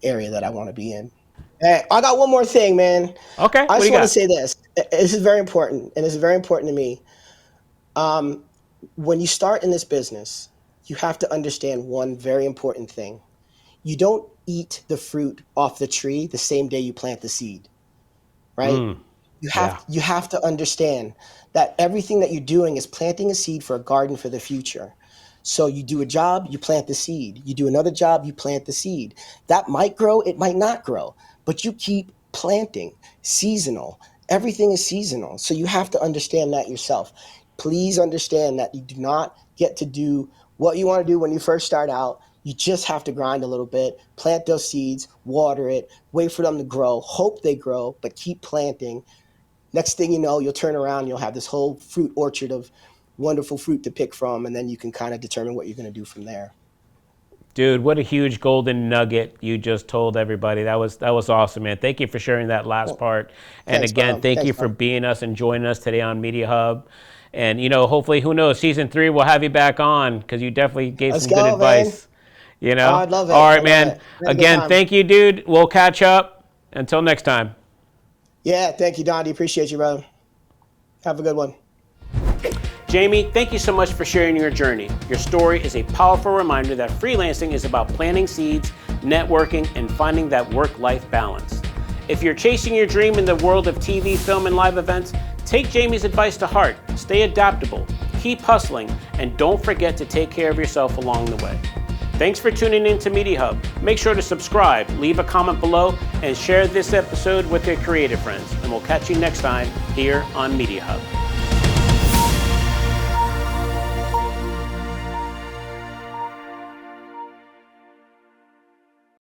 area that I want to be in. Hey, I got one more thing, man. Okay. I What do just you want to got? say this. This is very important, and it's very important to me. Um, when you start in this business, you have to understand one very important thing. You don't eat the fruit off the tree the same day you plant the seed, right? Mm, You yeah. have to understand that everything that you're doing is planting a seed for a garden for the future. So you do a job, you plant the seed. You do another job, you plant the seed. That might grow, it might not grow, but you keep planting. Seasonal. Everything is seasonal. So you have to understand that yourself. Please understand that you do not get to do what you want to do when you first start out. You just have to grind a little bit, plant those seeds, water it, wait for them to grow, hope they grow, but keep planting. Next thing you know, you'll turn around, you'll have this whole fruit orchard of wonderful fruit to pick from, and then you can kind of determine what you're going to do from there. Dude, what a huge golden nugget you just told everybody. That was awesome, man. Thank you for sharing that last Well, part. And thanks, again, bro. thank you Thanks, for bro. being us and joining us today on Media Hub. And hopefully, who knows, season 3 we'll have you back on because you definitely gave Let's some good go, man. advice. Oh, I'd love All it. right, I love man. it. We had a good Again, time. thank you, dude. We'll catch up. Until next time. Yeah, thank you, Dondi. Appreciate you, bro. Have a good one. Jamie, thank you so much for sharing your journey. Your story is a powerful reminder that freelancing is about planting seeds, networking, and finding that work-life balance. If you're chasing your dream in the world of TV, film, and live events, take Jamie's advice to heart. Stay adaptable, keep hustling, and don't forget to take care of yourself along the way. Thanks for tuning in to Media Hub. Make sure to subscribe, leave a comment below, and share this episode with your creative friends. And we'll catch you next time here on Media Hub.